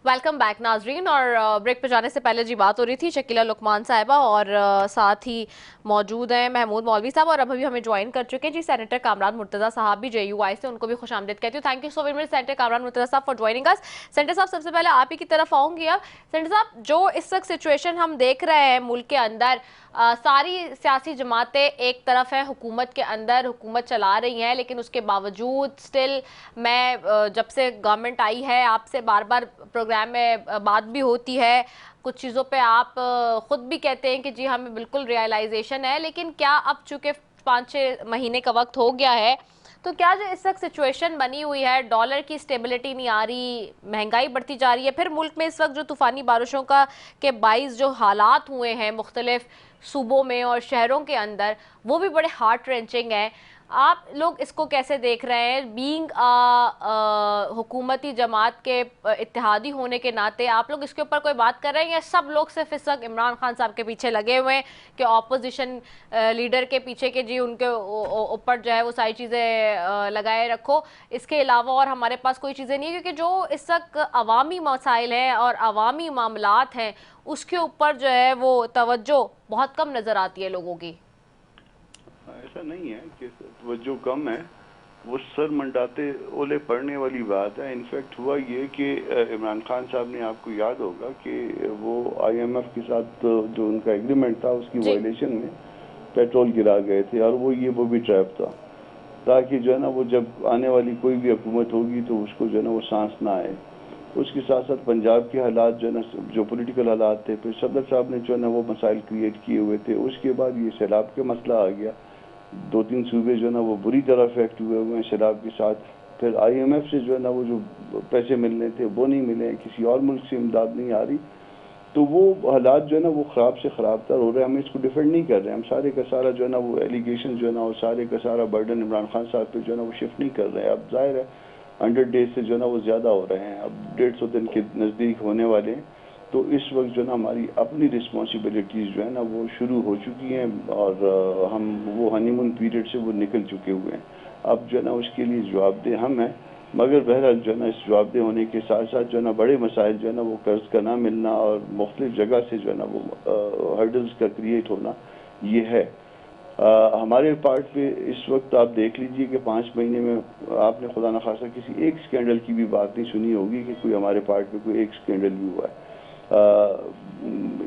Speaker 2: वेलकम बैक नाजरीन। और ब्रेक पे जाने से पहले जी बात हो रही थी शकीला लुकमान साहिबा, और साथ ही मौजूद हैं महमूद मौलवी साहब, और अभी हमें ज्वाइन कर चुके हैं जी सेनेटर कामरान मुर्तज़ा साहब भी JUI से, उनको भी खुशामदीद कहती हूँ। Thank you so very much senator Kamran Murtaza साहब फॉर ज्वाइनिंग अस। सेनेटर साहब सबसे पहले आप ही की तरफ आऊँगी। अब सेनेटर साहब, जो इस वक्त सिचुएशन हम देख रहे हैं मुल्क के अंदर, सारी सियासी जमातें एक तरफ हैं, हुकूमत के अंदर हुकूमत चला रही हैं, लेकिन उसके बावजूद स्टिल मैं जब से गवर्नमेंट आई है आपसे बार बार प्रोग्राम में बात भी होती है, कुछ चीज़ों पे आप ख़ुद भी कहते हैं कि जी हमें बिल्कुल रियलाइजेशन है, लेकिन क्या अब चूँकि 5-6 महीने का वक्त हो गया है, तो क्या जो इस वक्त सिचुएशन बनी हुई है, डॉलर की स्टेबिलिटी नहीं आ रही, महंगाई बढ़ती जा रही है, फिर मुल्क में इस वक्त जो तूफ़ानी बारिशों के बाइस जो हालात हुए हैं मुख्तलिफ सूबों में और शहरों के अंदर, वो भी बड़े हार्ट रेंचिंग हैं। आप लोग इसको कैसे देख रहे हैं? बीइंग हुकूमती जमात के इत्तेहादी होने के नाते आप लोग इसके ऊपर कोई बात कर रहे हैं, या सब लोग सिर्फ इस वक्त इमरान खान साहब के पीछे लगे हुए हैं कि ऑपोजिशन लीडर के पीछे के जी उनके ऊपर जो है वो सारी चीज़ें लगाए रखो, इसके अलावा और हमारे पास कोई चीज़ें नहीं है? क्योंकि जो इस वक्त अवामी मसाइल हैं और अवामी मामलात हैं उसके ऊपर जो है वो तवज्जो बहुत कम नज़र आती है लोगों की।
Speaker 7: ऐसा नहीं है कि तवज्जो कम है, वो सर मंडाते ओले पड़ने वाली बात है। इनफैक्ट हुआ ये कि इमरान खान साहब ने, आपको याद होगा कि वो IMF के साथ जो उनका एग्रीमेंट था उसकी वायलेशन में पेट्रोल गिरा गए थे, और वो भी ट्रैप था, ताकि जो है ना वो जब आने वाली कोई भी हुकूमत होगी तो उसको जो है ना वो सांस ना आए। उसके साथ साथ पंजाब के हालात जो है ना, जो पॉलिटिकल हालात थे, फिर सदर साहब ने जो है ना वो मसाइल क्रिएट किए हुए थे। उसके बाद ये सैलाब का मसला आ गया, 2-3 सूबे जो है ना वो बुरी तरह अफेक्ट हुए हैं सैलाब के साथ। फिर IMF से जो है ना वो जो पैसे मिलने थे वो नहीं मिले, किसी और मुल्क से इमदाद नहीं आ रही, तो वो हालात जो है ना वो ख़राब से ख़राब तर हो रहे हैं। हम इसको डिफेंड नहीं कर रहे हैं, हम सारे का सारा जो है ना वो एलिगेशन जो है ना वो सारे का सारा बर्डन इमरान खान साहब पे जो है ना वो शिफ्ट नहीं कर रहे हैं। अब जाहिर है 100 डेज से जो है ना वो ज़्यादा हो रहे हैं, अब 150 दिन के नज़दीक होने वाले हैं। तो इस वक्त जो है ना हमारी अपनी रिस्पॉन्सिबिलिटीज़ जो है ना वो शुरू हो चुकी हैं, और हम वो हनीमून पीरियड से वो निकल चुके हुए हैं। अब जो है ना उसके लिए जवाबदेह हम हैं, मगर बहरहाल जो है ना इस जवाबदेह होने के साथ साथ जो है ना बड़े मसाइल जो है ना वो कर्ज का ना मिलना और मुख्तलिफ जगह से जो है ना वो हर्डल्स का क्रिएट होना ये है। हमारे पार्ट पे इस वक्त आप देख लीजिए कि 5 महीने में आपने खुदा न खासा किसी एक स्कैंडल की भी बात नहीं सुनी होगी कि कोई हमारे पार्ट पे कोई एक स्कैंडल भी हुआ है।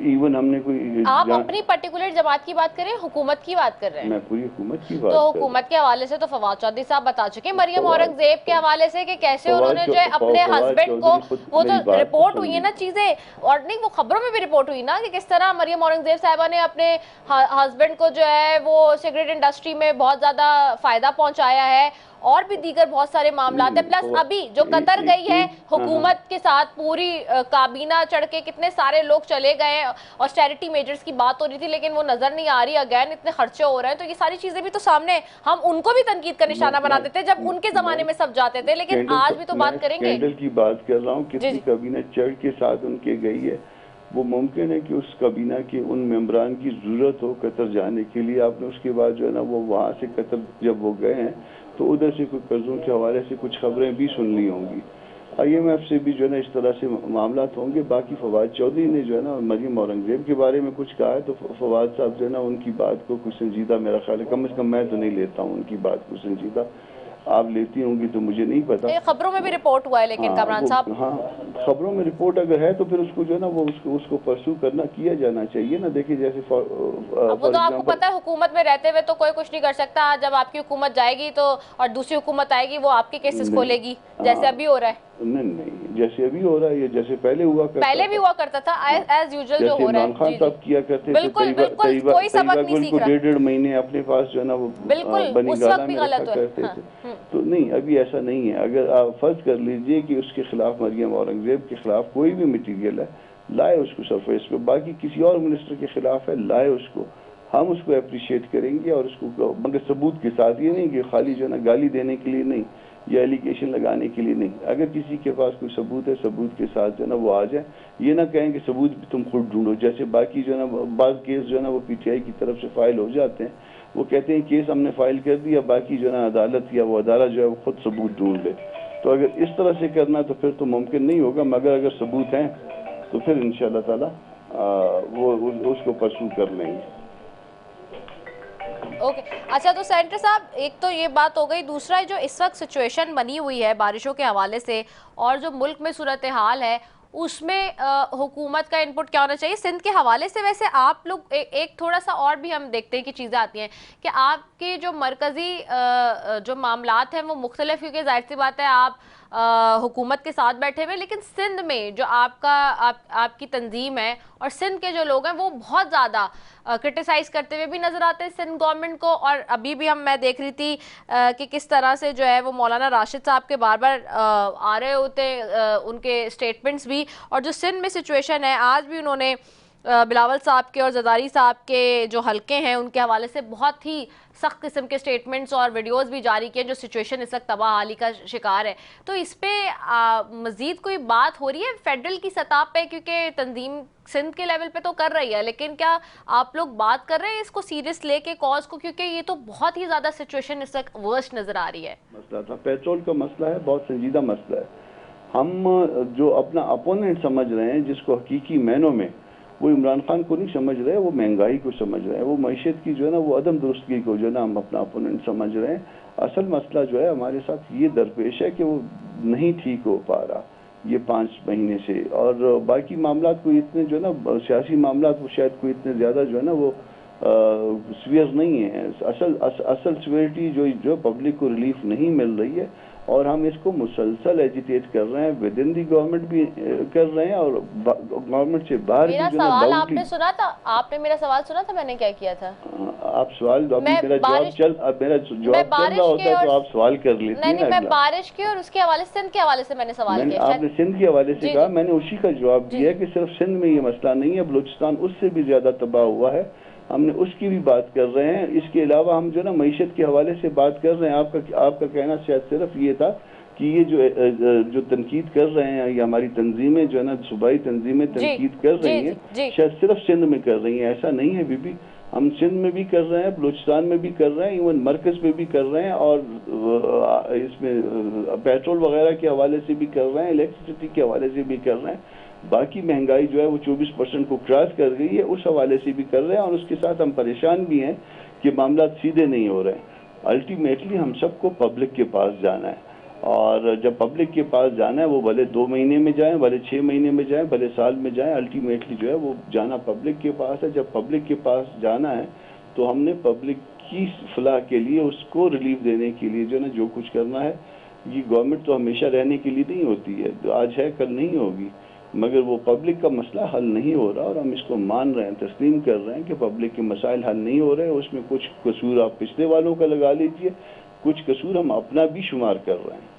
Speaker 7: इवन हमने कोई
Speaker 2: आप अपनी पर्टिकुलर जमात की बात कर रहे हैं, हुकूमत की बात कर रहे हैं?
Speaker 7: मैं पूरी हुकूमत की बात
Speaker 2: तो हुकूमत के हवाले से तो फवाद चौधरी साहब बता चुके हैं, मरियम औरंगजेब के हवाले से कि कैसे उन्होंने जो है अपने हस्बैंड को, वो तो रिपोर्ट हुई है ना चीजें, और नहीं वो खबरों में भी रिपोर्ट हुई ना कि किस तरह मरियम औरंगजेब साहिबा ने अपने हस्बैंड को जो है वो सिगरेट इंडस्ट्री में बहुत ज्यादा फायदा पहुंचाया है, और भी दीगर बहुत सारे मामला है। प्लस अभी जो कतर गई है हुकूमत के साथ पूरी काबीना चढ़ के कितने सारे लोग चले गए, ऑस्टेरिटी मेजर्स की बात हो रही थी लेकिन वो नजर नहीं आ रही, अगेन इतने खर्चे हो रहे हैं, तो ये सारी चीजें भी तो सामने, हम उनको भी तनकीद का निशाना बना देते जब उनके जमाने में सब जाते थे, लेकिन आज भी तो बात करेंगे।
Speaker 7: स्कैंडल की बात कर रहा हूँ, कितनी काबीना चढ़ के साथ उनके गई है, वो मुमकिन है कि उस काबीना के उन मेंबरान की जरूरत हो कतर जाने के लिए। आपने उसके बाद जो है ना वो वहाँ से कतर जब वो गए हैं तो उधर से कोई कर्जों के हवाले से कुछ खबरें भी सुन ली होंगी, IMF से भी जो है ना इस तरह से मामला होंगे। बाकी फवाद चौधरी ने जो है ना मरियम औरंगजेब के बारे में कुछ कहा है, तो फवाद साहब जो है ना उनकी बात को कुछ संजीदा, मेरा ख्याल है कम से कम मैं तो नहीं लेता हूँ उनकी बात को संजीदा, आप लेती होंगी तो मुझे नहीं पता।
Speaker 2: खबरों में भी रिपोर्ट हुआ है लेकिन कामरान साहब,
Speaker 7: हाँ खबरों में रिपोर्ट अगर है तो फिर उसको जो है ना वो उसको परस्यू करना किया जाना चाहिए ना। देखिए जैसे
Speaker 2: वो तो आपको पता है हुकूमत में रहते हुए तो कोई कुछ नहीं कर सकता, जब आपकी हुकूमत जाएगी तो और दूसरी हुकूमत आएगी वो आपके केसेस खोलेगी, जैसे अभी हो रहा है।
Speaker 7: नहीं जैसे अभी हो रहा है ये जैसे पहले हुआ करता,
Speaker 2: पहले भी हुआ करता था एज यूजुअल जो हो रहा है।
Speaker 7: खान साहब किया करते थे,
Speaker 2: बिल्कुल बिल्कुल कोई सबक नहीं सीख रहा,
Speaker 7: 1.5 महीने अपने पास जो है ना वो
Speaker 2: बिल्कुल उस वक्त भी गलत
Speaker 7: करते थे। तो नहीं अभी ऐसा नहीं है। अगर आप फर्ज कर लीजिए कि उसके खिलाफ मरियम औरंगजेब के खिलाफ कोई भी मटीरियल है, लाए उसको सरफेस पे, बाकी किसी और मिनिस्टर के खिलाफ है लाए उसको, हम उसको अप्रिशिएट करेंगे और उसको मगर सबूत के साथ, ये नहीं कि खाली जो है ना गाली देने के लिए नहीं या एलिगेशन लगाने के लिए नहीं। अगर किसी के पास कोई सबूत है, सबूत के साथ जो है ना वो आ जाए, ये ना कहें कि सबूत भी तुम खुद ढूंढो। जैसे बाकी जो है ना बाज़ केस जो है ना वो PTI की तरफ से फाइल हो जाते हैं, वो कहते हैं केस हमने फाइल कर दिया, बाकी जो है ना अदालत या वो अदालत जो है वो खुद सबूत ढूंढ ले। तो अगर इस तरह से करना तो फिर तो मुमकिन नहीं होगा, मगर अगर सबूत हैं तो फिर इंशाअल्लाह ताला वो उसको परसू कर लेंगे।
Speaker 2: ओके अच्छा, तो सेंटर साहब एक तो ये बात हो गई, दूसरा जो इस वक्त सिचुएशन बनी हुई है बारिशों के हवाले से और जो मुल्क में सूरत हाल है उसमें हुकूमत का इनपुट क्या होना चाहिए सिंध के हवाले से? वैसे आप लोग एक थोड़ा सा और भी हम देखते हैं कि चीज़ें आती हैं कि आपके जो मरकज़ी जो मामलात हैं वो मुख्तलिफ, क्योंकि जाहिर सी बात है आप हुकूमत के साथ बैठे हुए, लेकिन सिंध में जो आपकी तंजीम है और सिंध के जो लोग हैं वो बहुत ज़्यादा क्रिटिसाइज़ करते हुए भी नज़र आते हैं सिंध गवर्नमेंट को। और अभी भी मैं देख रही थी कि किस तरह से जो है वो मौलाना राशिद साहब के बार बार आ रहे होते उनके स्टेटमेंट्स भी, और जो सिंध में सिचुएशन है आज भी उन्होंने बिलावल साहब के और जरदारी साहब के जो हलके हैं उनके हवाले से बहुत ही सख्त किस्म के स्टेटमेंट्स और वीडियोस भी जारी किए, जो सिचुएशन इस वक्त तबाहाली का शिकार है। तो इस पे मज़ीद कोई बात हो रही है फेडरल की सतह पे? क्योंकि तंजीम सिंध के लेवल पे तो कर रही है, लेकिन क्या आप लोग बात कर रहे हैं इसको सीरियस लेके कॉज को? क्योंकि ये तो बहुत ही ज़्यादा सिचुएशन इस वक्त वर्स्ट नज़र आ रही है।
Speaker 7: मसला था पेट्रोल का मसला है, बहुत संजीदा मसला है। हम जो अपना अपोनेंट समझ रहे हैं जिसको हकीकी मैनों में, वो इमरान खान को नहीं समझ रहे, वो महंगाई को समझ रहे हैं, वो मईशत की जो है ना वो अदम दुरुस्तगी को जो है ना हम अपना अपोनेंट समझ रहे हैं। असल मसला जो है हमारे साथ ये दरपेश है कि वो नहीं ठीक हो पा रहा ये 5 महीने से, और बाकी मामला कोई इतने जो है ना सियासी मामला वो शायद कोई इतने ज़्यादा जो है ना वो सीवियर नहीं है। असल सीवियरिटी जो पब्लिक को रिलीफ नहीं मिल रही है, और हम इसको मुसलसल एजिटेट कर रहे हैं, विद इन दी गवर्नमेंट भी कर रहे हैं और गवर्नमेंट से बाहर भी।
Speaker 2: मेरा सवाल आपने सुना था, आपने मेरा सवाल सुना था मैंने क्या किया था?
Speaker 7: आप सवाल मेरा जवाब चल रहा होता है तो आप सवाल कर लेते हैं।
Speaker 2: नहीं, मैं बारिश के और उसके हवाले सिंध के हवाले से मैंने सवाल किया।
Speaker 7: आपने सिंध के हवाले से कहा, मैंने उसी का जवाब दिया कि सिर्फ सिंध में ये मसला नहीं है, बलूचिस्तान उससे भी ज्यादा तबाह हुआ है, हमने उसकी भी बात कर रहे हैं। इसके अलावा हम जो ना मईशत के हवाले से बात कर रहे हैं। आपका कहना शायद सिर्फ ये था कि ये जो तनकीद कर रहे हैं, ये हमारी तंजीमें जो है ना सूबाई तंजीमें तनकीद कर रही हैं, शायद सिर्फ सिंध में कर रही हैं। ऐसा नहीं है बीबी, हम सिंध में भी कर रहे हैं, बलूचिस्तान में भी कर रहे हैं, इवन मरकज में भी कर रहे हैं, और इसमें पेट्रोल वगैरह के हवाले से भी कर रहे हैं, इलेक्ट्रिसिटी के हवाले से भी कर रहे हैं। बाकी महंगाई जो है वो 24% को क्रॉस कर गई है, उस हवाले से भी कर रहे हैं। और उसके साथ हम परेशान भी हैं कि मामला सीधे नहीं हो रहे हैं। अल्टीमेटली हम सबको पब्लिक के पास जाना है, और जब पब्लिक के पास जाना है, वो भले 2 महीने में जाएं, भले 6 महीने में जाएं, भले साल में जाएं, अल्टीमेटली जो है वो जाना पब्लिक के पास है। जब पब्लिक के पास जाना है तो हमने पब्लिक की फलाह के लिए, उसको रिलीफ देने के लिए जो ना जो कुछ करना है। ये गवर्नमेंट तो हमेशा रहने के लिए नहीं होती है, तो आज है कल नहीं होगी, मगर वो पब्लिक का मसला हल नहीं हो रहा, और हम इसको मान रहे हैं, तस्लीम कर रहे हैं कि पब्लिक के मसाइल हल नहीं हो रहे हैं। उसमें कुछ कसूर आप पिछले वालों का लगा लीजिए, कुछ कसूर हम अपना भी शुमार कर रहे हैं।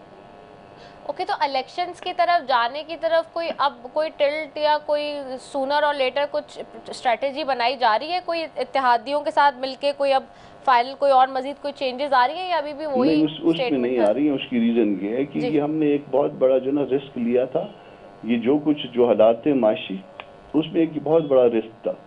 Speaker 2: ओके, तो इलेक्शंस की तरफ जाने की तरफ कोई टिल्ट या कोई सूनर और लेटर कुछ स्ट्रेटेजी बनाई जा रही है, कोई इत्तेहादियों के साथ मिलके कोई अब फाइनल कोई और मजीद कोई चेंजेस आ रही है, या अभी भी वही
Speaker 7: नहीं? उसमें नहीं आ रही है। उसकी रीजन ये है कि ये हमने एक बहुत बड़ा जो ना रिस्क लिया था। ये जो हालात थे माशी, उसमें एक बहुत बड़ा रिस्क था।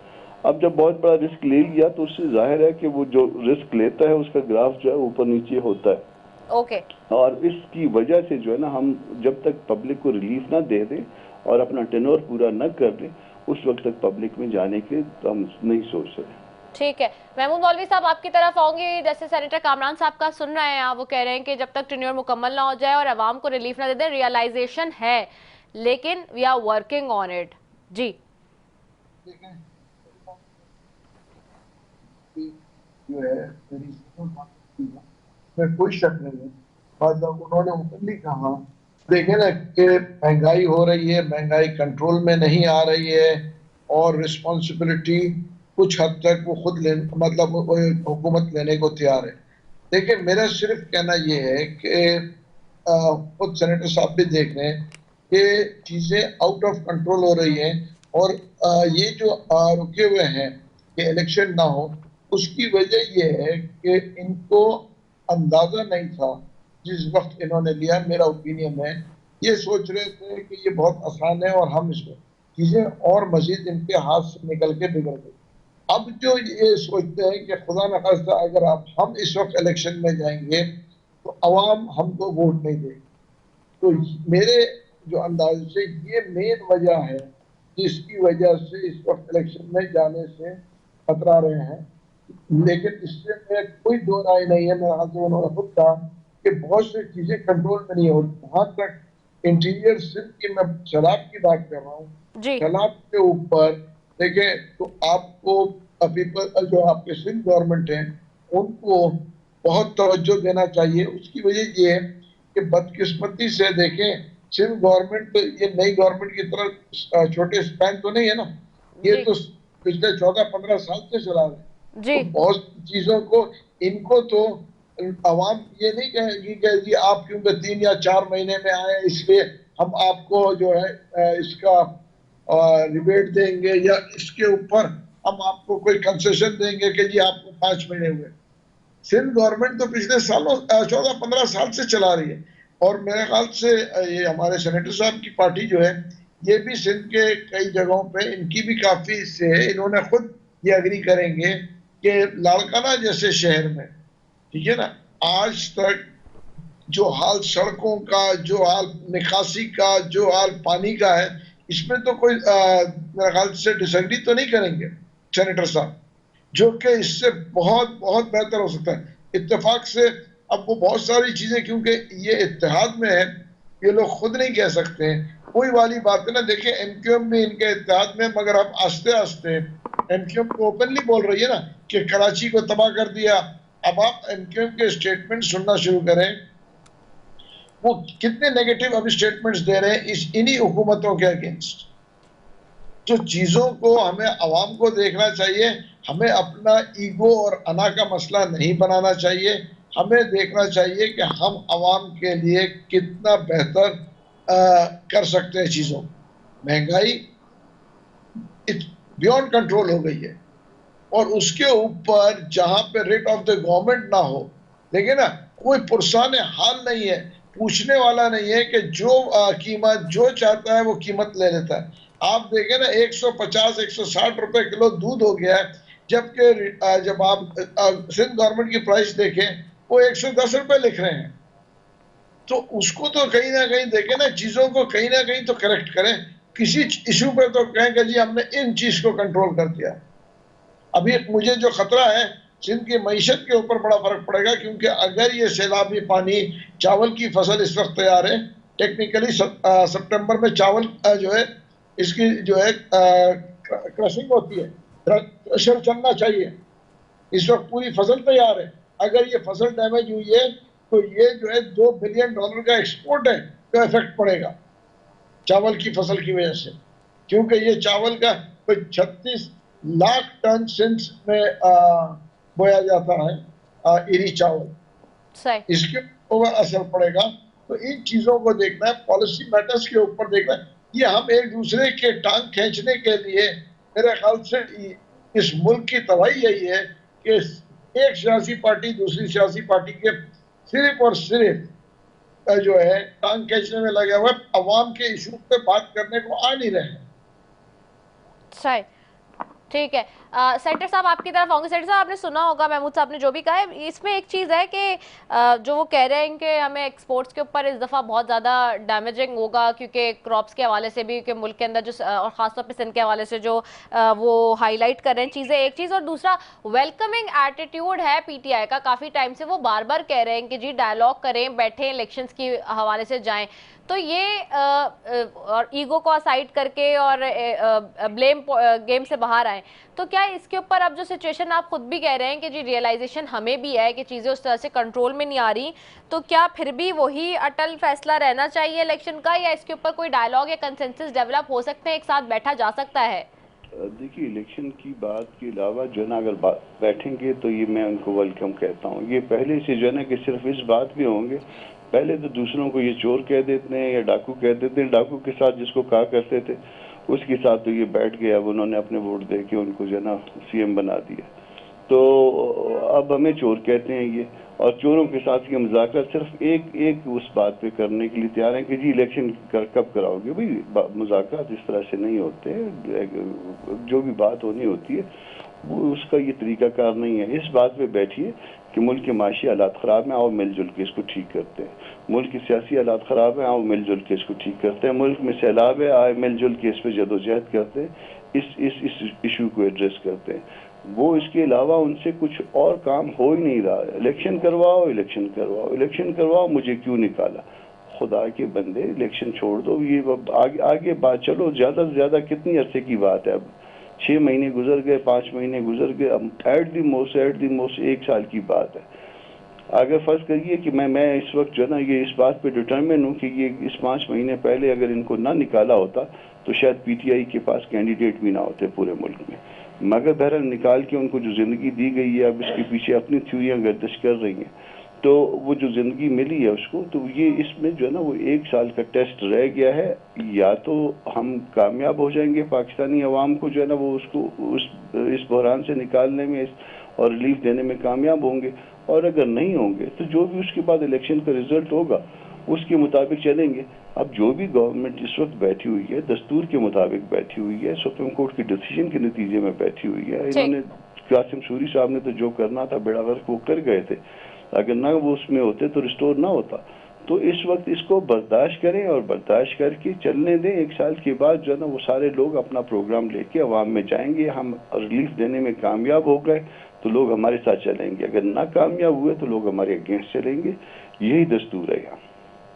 Speaker 7: अब जब बहुत बड़ा रिस्क ले लिया तो उससे जाहिर है कि वो जो रिस्क लेता है उसका ग्राफ जो है ऊपर नीचे होता है।
Speaker 2: ओके।
Speaker 7: और इसकी वजह से जो है ना, हम जब तक पब्लिक को रिलीफ ना दे दें और अपना टेन्योर पूरा न कर दें, उस वक्त तक पब्लिक में जाने के हम नहीं सोच रहे।
Speaker 2: ठीक है, महमूद मौलवी साहब आपकी तरफ आऊंगी। जैसे सेनेटर कामरान साहब का सुन रहे हैं आप, वो कह रहे हैं कि जब तक टेन्योर मुकम्मल ना हो जाए और आवाम को रिलीफ ना दे दें, रियलाइजेशन है लेकिन we are working on it. जी
Speaker 5: जो है में कोई शक नहीं है, मतलब उन्होंने ओपनली कहा, देखे ना कि महंगाई हो रही है, महंगाई कंट्रोल में नहीं आ रही है, और रिस्पॉन्सिबिलिटी कुछ हद तक वो खुद मतलब हुकूमत लेने को तैयार है। देखिए, मेरा सिर्फ कहना ये है कि खुद सेनेटर साहब भी देख रहे हैं कि चीजें आउट ऑफ कंट्रोल हो रही हैं, और ये जो रुके हुए हैं कि इलेक्शन ना हो, उसकी वजह ये है कि इनको अंदाजा नहीं था जिस वक्त इन्होंने लिया। मेरा ओपिनियन है, ये सोच रहे थे कि ये बहुत आसान है और हम इसमें चीजें और मजीद इनके हाथ से निकल के बिगड़ गई। अब जो ये सोचते हैं कि खुदा न खास्ता अगर हम इस वक्त इलेक्शन में जाएंगे तो अवाम हमको वोट नहीं देगी, तो मेरे जो अंदाजे से ये मेन वजह है जिसकी वजह से इस वक्त इलेक्शन में जाने से खतरा रहे हैं। लेकिन इससे में कोई दो राय नहीं है। मेरा हाथ उन्होंने खुद कहा कि बहुत सी चीजें कंट्रोल में नहीं हो रही। जहाँ तक इंटीरियर सिर्फ की मैं शराब की बात कर रहा हूँ, शराब के ऊपर देखें तो आपको पीपल जो आपके सिंध गवर्नमेंट है उनको बहुत तवज्जो देना चाहिए। उसकी वजह ये है कि बदकिस्मती से देखें, सिंध गवर्नमेंट ये नई गवर्नमेंट की तरह छोटे स्पैन तो नहीं है ना, ये तो पिछले 14-15 साल से चला रहे हैं। तो बहुत चीजों को इनको तो अवाम ये नहीं कहेगी कि जी आप क्योंकि 3 या 4 महीने में आए इसलिए हम आपको जो है इसका रिबेट देंगे, या इसके ऊपर हम आपको कोई कंसेशन देंगे कि जी आपको 5 महीने हुए। सिंध गवर्नमेंट तो पिछले सालों 14-15 साल से चला रही है, और मेरे ख्याल से ये हमारे सेनेटर साहब की पार्टी जो है ये भी सिंध के कई जगहों पे इनकी भी काफी से है। इन्होंने खुद ये एग्री करेंगे कि लाड़काना जैसे शहर में, ठीक है ना, आज तक जो हाल सड़कों का, जो हाल निकासी का, जो हाल पानी का है, इसमें तो कोई मेरे ख्याल से डिसएग्री तो नहीं करेंगे सेनेटर साहब, जो कि इससे बहुत बहुत बेहतर हो सकता है। इत्तेफाक से अब वो बहुत सारी चीजें, क्योंकि ये इत्तेहाद में है, ये लोग खुद नहीं कह सकते हैं। कोई वाली बात है ना, देखिए एमक्यूएम भी इनके इत्तेहाद में, मगर अब आस्ते आस्ते एमक्यूएम को ओपनली बोल रही है ना कि कराची को तबाह कर दिया। अब आप एमक्यूएम के स्टेटमेंट सुनना शुरू करें, वो कितने नेगेटिव अभी स्टेटमेंट्स दे रहे हैं इन्हीं हुकूमतों के अगेंस्ट। तो चीजों को हमें अवाम को देखना चाहिए, हमें अपना ईगो और अना का मसला नहीं बनाना चाहिए। हमें देखना चाहिए कि हम अवाम के लिए कितना बेहतर कर सकते हैं चीजों। महंगाई बियॉन्ड कंट्रोल हो गई है, और उसके ऊपर जहां पे रेट ऑफ द गवर्नमेंट ना हो, देखिए ना, कोई पुरसान हाल नहीं है, पूछने वाला नहीं है कि जो कीमत जो चाहता है वो कीमत ले लेता है। आप देखें ना, 150-160 रुपए किलो दूध हो गया है। जबकि जब आप सिंध गवर्नमेंट की प्राइस देखें वो 110 रुपए लिख रहे हैं। तो उसको तो कहीं ना कहीं देखें ना, चीजों को कहीं ना कहीं तो करेक्ट करें। किसी इशू पे तो कहें कि जी हमने इन चीज को कंट्रोल कर दिया। अभी मुझे जो खतरा है सिंध की मईशत के ऊपर बड़ा फर्क पड़ेगा, क्योंकि अगर ये सैलाबी पानी, चावल की फसल इस वक्त तैयार है, टेक्निकली सितंबर में चावल जो है इसकी जो है क्रशिंग होती है, क्रशर चलना चाहिए। इस वक्त पूरी फसल तैयार है। अगर ये फसल डैमेज हुई है तो ये जो है $2 बिलियन का एक्सपोर्ट है तो इफेक्ट पड़ेगा चावल की फसल की वजह से, क्योंकि ये चावल का कोई 36 लाख टन सिंध में बोया जाता है इरी चावल। इसके ऊपर असर पड़ेगा। तो इन चीजों को देखना है, पॉलिसी मैटर्स के ऊपर देखना है। ये हम एक दूसरे के टांग खींचने के लिए, मेरे ख्याल से इस मुल्क की तबाही यही है कि एक सियासी पार्टी दूसरी सियासी पार्टी के सिर्फ और सिर्फ जो है टांग खींचने में लगे हुए, अवाम के इशू पे बात करने को आ नहीं रहे।
Speaker 2: सही, ठीक है। सेंटर साहब आपकी तरफ आऊंगे। सेंटर साहब आपने सुना होगा महमूद साहब ने जो भी कहा है, इसमें एक चीज़ है कि जो वो कह रहे हैं कि हमें एक्सपोर्ट्स के ऊपर इस दफ़ा बहुत ज़्यादा डैमेजिंग होगा, क्योंकि क्रॉप्स के हवाले से भी कि मुल्क के अंदर जो और ख़ासतौर पे सिंध के हवाले से जो वो हाईलाइट कर रहे हैं चीज़ें, एक चीज़। और दूसरा वेलकमिंग एटीट्यूड है PTI का, काफ़ी टाइम से वो बार बार कह रहे हैं कि जी डायलॉग करें, बैठें, इलेक्शंस की हवाले से जाएँ। तो ये और ईगो को असाइड करके और ब्लेम गेम से बाहर आए, तो क्या इसके ऊपर अब जो सिचुएशन आप खुद भी कह रहे हैं कि जी रियलाइजेशन हमें भी है कि चीज़ें उस तरह से कंट्रोल में नहीं आ रही, तो क्या फिर भी वही अटल फैसला रहना चाहिए इलेक्शन का, या इसके ऊपर कोई डायलॉग या कंसेंसस डेवलप हो सकते हैं, एक साथ बैठा जा सकता है?
Speaker 7: देखिए, इलेक्शन की बात के अलावा जो है ना, अगर बैठेंगे तो ये मैं उनको वेलकम कहता हूँ। ये पहले से जो है ना कि सिर्फ इस बात पे होंगे, पहले तो दूसरों को ये चोर कह देते हैं या डाकू कह देते हैं, डाकू के साथ जिसको कहा करते थे उसके साथ तो ये बैठ गए। अब उन्होंने अपने वोट दे के उनको जो है ना CM बना दिया, तो अब हमें चोर कहते हैं ये। और चोरों के साथ ये मुज़ाकरा सिर्फ एक उस बात पे करने के लिए तैयार है कि जी इलेक्शन कब कराओगे। भाई मुज़ाकरा इस तरह से नहीं होते, जो भी बात होनी होती है वो उसका ये तरीकाकार नहीं है। इस बात पे बैठिए कि मुल्क के माशी हालात ख़राब हैं, आओ मिलजुल के इसको ठीक करते हैं। मुल्क की सियासी हालात ख़राब हैं, आओ मिलजुल के इसको ठीक करते हैं। मुल्क में सैलाब है, आए मिलजुल के इस पर जदोजहद करते हैं, इस इशू को एड्रेस करते हैं। वो इसके अलावा उनसे कुछ और काम हो ही नहीं रहा। इलेक्शन करवाओ, इलेक्शन करवाओ, इलेक्शन करवाओ, मुझे क्यों निकाला। खुदा के बंदे, इलेक्शन छोड़ दो, ये आगे बात चलो। ज़्यादा से ज़्यादा कितनी अरसे की बात है, अब 6 महीने गुजर गए, 5 महीने गुजर गए, अब एट दी मोस्ट 1 साल की बात है। अगर फर्ज करिए कि मैं इस वक्त जो है ना ये इस बात पे डिटर्मिन हूँ कि ये इस 5 महीने पहले अगर इनको ना निकाला होता तो शायद PTI के पास कैंडिडेट भी ना होते पूरे मुल्क में। मगर बहरहाल निकाल के उनको जो ज़िंदगी दी गई है, अब इसके पीछे अपनी थ्योरियाँ गर्दिश कर रही हैं, तो वो जो ज़िंदगी मिली है उसको, तो ये इसमें जो है ना वो 1 साल का टेस्ट रह गया है। या तो हम कामयाब हो जाएंगे, पाकिस्तानी अवाम को जो है ना वो उसको इस बहरान से निकालने में और रिलीफ देने में कामयाब होंगे, और अगर नहीं होंगे तो जो भी उसके बाद इलेक्शन का रिजल्ट होगा उसके मुताबिक चलेंगे। अब जो भी गवर्नमेंट इस वक्त बैठी हुई है दस्तूर के मुताबिक बैठी हुई है, सुप्रीम कोर्ट की डिसीजन के नतीजे में बैठी हुई है। इन्होंने कासिम सूरी साहब ने तो जो करना था बेड़ा गर्क वो कर गए थे, अगर ना वो उसमें होते तो रिस्टोर ना होता। तो इस वक्त इसको बर्दाश्त करें और बर्दाश्त करके चलने दें। 1 साल के बाद जो है ना वो सारे लोग अपना प्रोग्राम लेके अवाम में जाएंगे। हम रिलीफ देने में कामयाब हो गए तो लोग हमारे साथ चलेंगे, अगर ना कामयाब हुए तो लोग हमारे अगेंस्ट चलेंगे। यही दस्तूर है यहाँ।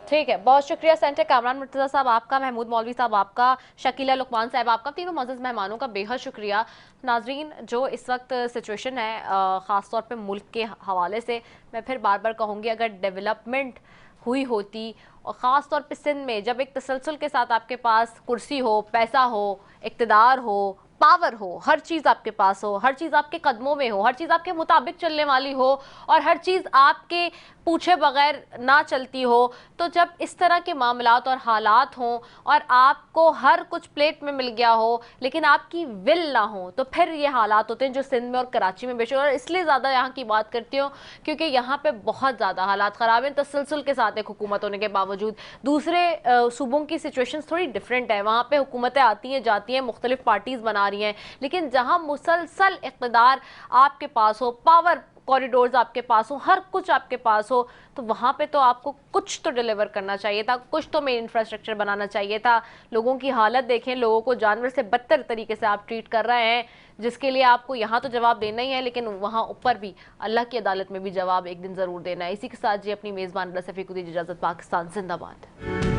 Speaker 2: ठीक है, बहुत शुक्रिया सेंटर कामरान मुर्तज़ा साहब आपका, महमूद मौलवी साहब आपका, शकीला लुकमान साहब आपका, तीनों मौजूद मेहमानों का बेहद शुक्रिया। नाजरीन, जो इस वक्त सिचुएशन है ख़ास तौर पे मुल्क के हवाले से, मैं फिर बार बार कहूँगी, अगर डेवलपमेंट हुई होती और ख़ास तौर पे सिंध में जब एक तसलसल के साथ आपके पास कुर्सी हो, पैसा हो, इक़्तिदार हो, पावर हो, हर चीज़ आपके पास हो, हर चीज़ आपके कदमों में हो, हर चीज़ आपके मुताबिक चलने वाली हो और हर चीज़ आपके पूछे बगैर ना चलती हो, तो जब इस तरह के मामलात और हालात हों और आपको हर कुछ प्लेट में मिल गया हो लेकिन आपकी विल ना हो, तो फिर ये हालात होते हैं जो सिंध में और कराची में बेशक। और इसलिए ज़्यादा यहाँ की बात करती हूँ क्योंकि यहाँ पे बहुत ज़्यादा हालात ख़राब हैं तसलसल के साथ एक हुकूमत होने के बावजूद। दूसरे सूबों की सिचुएशन थोड़ी डिफरेंट है, वहाँ पर हुकूमतें आती हैं जाती हैं, मुख्तलिफ पार्टीज़ बना आ रही हैं, लेकिन जहां मुसलसल इक़्तिदार आपके पास हो, पावर कॉरिडोर्स आपके पास हो, हर कुछ आपके पास हो, तो वहाँ पे तो आपको कुछ तो डिलीवर करना चाहिए था, कुछ तो मेन इंफ्रास्ट्रक्चर बनाना चाहिए था। लोगों की हालत देखें, लोगों को जानवर से बदतर तरीके से आप ट्रीट कर रहे हैं, जिसके लिए आपको यहाँ तो जवाब देना ही है, लेकिन वहाँ ऊपर भी अल्लाह की अदालत में भी जवाब एक दिन ज़रूर देना है। इसी के साथ जी अपनी मेज़बान रफ़ी को दीजिए इजाज़त। पाकिस्तान जिंदाबाद।